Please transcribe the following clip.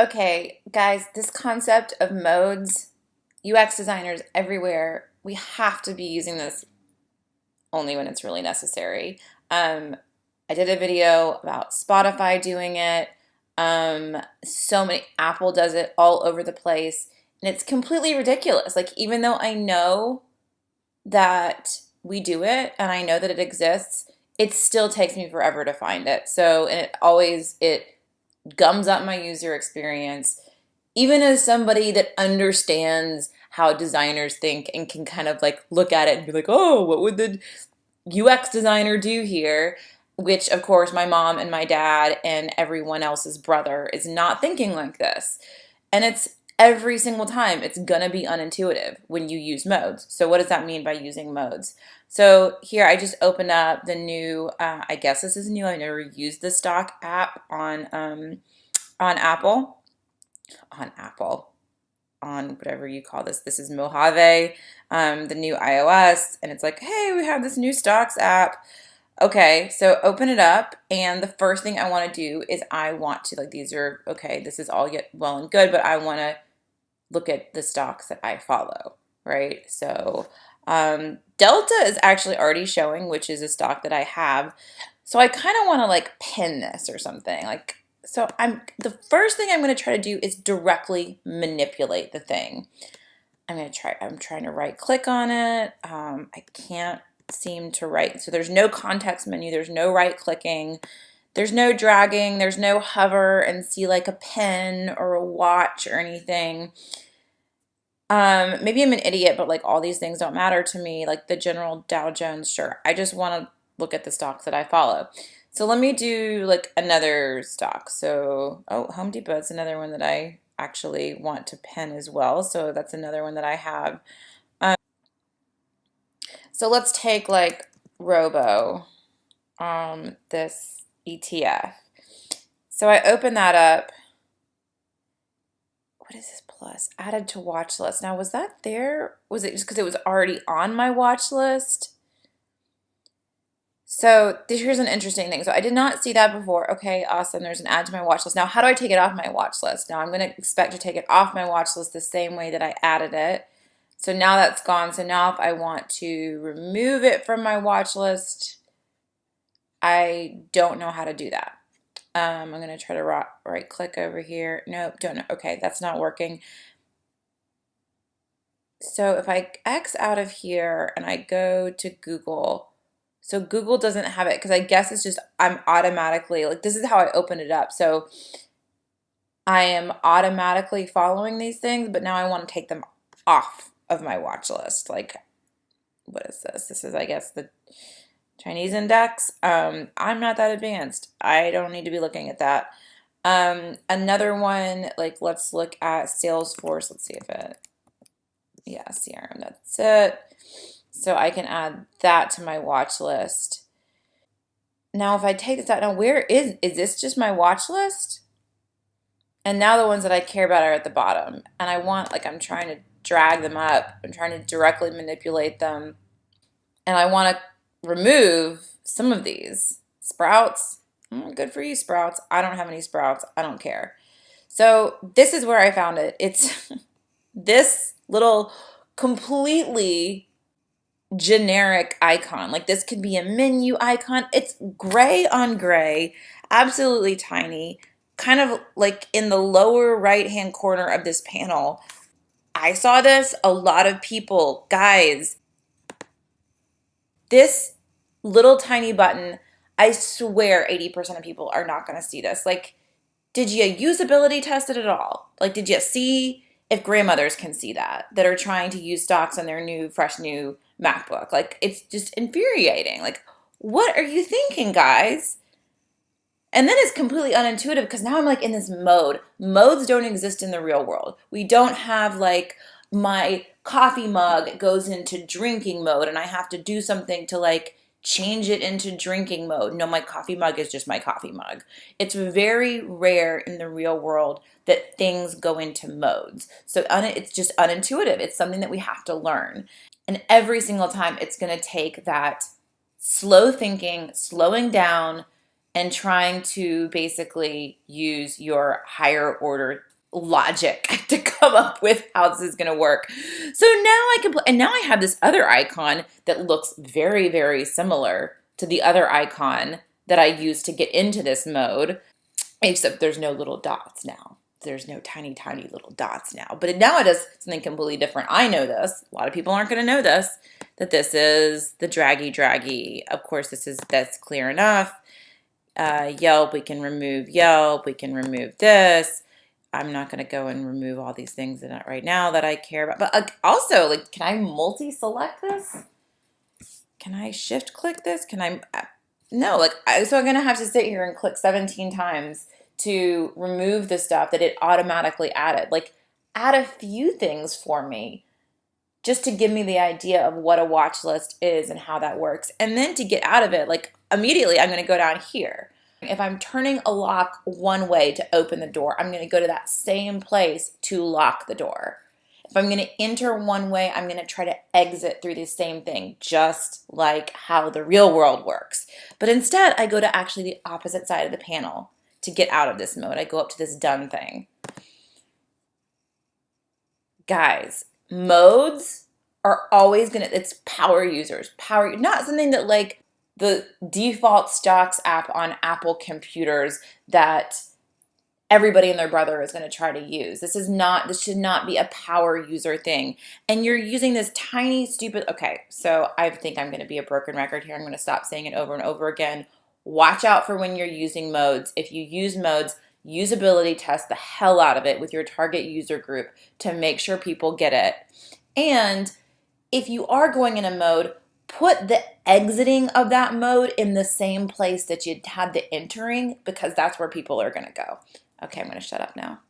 Okay, guys, this concept of modes, UX designers everywhere, we have to be using this only when it's really necessary. Um, I did a video about Spotify doing it. So many, Apple does it all over the place, and it's completely ridiculous. Like, even though I know that we do it and I know that it exists, it still takes me forever to find it. So, and it gums up my user experience. Even as somebody that understands how designers think and can kind of like look at it and be like, oh, what would the UX designer do here? Which, of course, my mom and my dad and everyone else's brother is not thinking like this. And it's every single time it's going to be unintuitive when you use modes. So, what does that mean by using modes? So, here I just opened up the new, I guess this is new. I never used the stock app on Apple, on Apple, on whatever you call this. This is Mojave, the new iOS, and it's like, hey, we have this new stocks app. Okay, so open it up, and the first thing I want to do is I want to, like, these are, okay, this is all yet well and good, but I want to look at the stocks that I follow, right? So Delta is actually already showing, which is a stock that I have. So I kind of want to like pin this or something. Like, so the first thing I'm going to try to do is directly manipulate the thing. I'm trying to right click on it. I can't seem to right. So there's no context menu. There's no right clicking. There's no dragging. There's no hover and see like a pen or a watch or anything. Maybe I'm an idiot, but like all these things don't matter to me. Like the general Dow Jones, sure. I just want to look at the stocks that I follow. So let me do like another stock. So, oh, Home Depot is another one that I actually want to pin as well. So that's another one that I have. Um, so let's take like Robo, this ETF. So I open that up. What is this plus? Added to watch list. Now, was that there? Was it just because it was already on my watch list? So here's an interesting thing. So I did not see that before. Okay, awesome. There's an add to my watch list. Now, how do I take it off my watch list? Now, I'm going to expect to take it off my watch list the same way that I added it. So now that's gone. So now if I want to remove it from my watch list, I don't know how to do that. I'm going to try to right click over here. Nope, don't know. Okay, that's not working. So if I X out of here and I go to Google, so Google doesn't have it because I guess it's just I'm automatically, like this is how I open it up. So I am automatically following these things, but now I want to take them off of my watch list. Like, what is this? This is, I guess, the Chinese index. I'm not that advanced. I don't need to be looking at that. Another one, like let's look at Salesforce. Let's see if it, yeah, CRM, that's it. So I can add that to my watch list. Now if I take this out, now where is this just my watch list? And now the ones that I care about are at the bottom. And I want, like I'm trying to drag them up. I'm trying to directly manipulate them. And I want to remove some of these. Sprouts, good for you, Sprouts. I don't have any Sprouts. I don't care. So this is where I found it. It's this little completely generic icon. Like this could be a menu icon. It's gray on gray, absolutely tiny, kind of like in the lower right hand corner of this panel. I saw this, a lot of people, guys, this little tiny button, I swear 80% of people are not going to see this. Like, did you usability test it at all? Like, did you see if grandmothers can see that are trying to use stocks on their new, fresh new MacBook? Like, it's just infuriating. Like, what are you thinking, guys? And then it's completely unintuitive because now I'm like in this mode. Modes don't exist in the real world. We don't have like my coffee mug goes into drinking mode and I have to do something to like change it into drinking mode. No, my coffee mug is just my coffee mug. It's very rare in the real world that things go into modes. So it's just unintuitive. It's something that we have to learn. And every single time it's going to take that slow thinking, slowing down, and trying to basically use your higher order logic to come up with how this is going to work. So now I can, and now I have this other icon that looks very, very similar to the other icon that I used to get into this mode, except there's no little dots now. There's no tiny, tiny little dots now. But now it does something completely different. I know this. A lot of people aren't going to know this, that this is the draggy. Of course, that's clear enough. Yelp, we can remove Yelp. We can remove this. I'm not going to go and remove all these things in it right now that I care about. But also, like, can I multi-select this? Can I shift click this? Can I? No, like, so I'm going to have to sit here and click 17 times to remove the stuff that it automatically added. Like, add a few things for me just to give me the idea of what a watch list is and how that works. And then to get out of it, like, immediately I'm going to go down here. If I'm turning a lock one way to open the door, I'm going to go to that same place to lock the door. If I'm going to enter one way, I'm going to try to exit through the same thing, just like how the real world works. But instead, I go to actually the opposite side of the panel to get out of this mode. I go up to this done thing. Guys, modes are always going to, it's power users. Not something that like the default stocks app on Apple computers that everybody and their brother is going to try to use. This should not be a power user thing. And you're using this tiny, stupid, okay, so I think I'm going to be a broken record here. I'm going to stop saying it over and over again. Watch out for when you're using modes. If you use modes, usability test the hell out of it with your target user group to make sure people get it. And if you are going in a mode, put the exiting of that mode in the same place that you had the entering, because that's where people are going to go. Okay, I'm going to shut up now.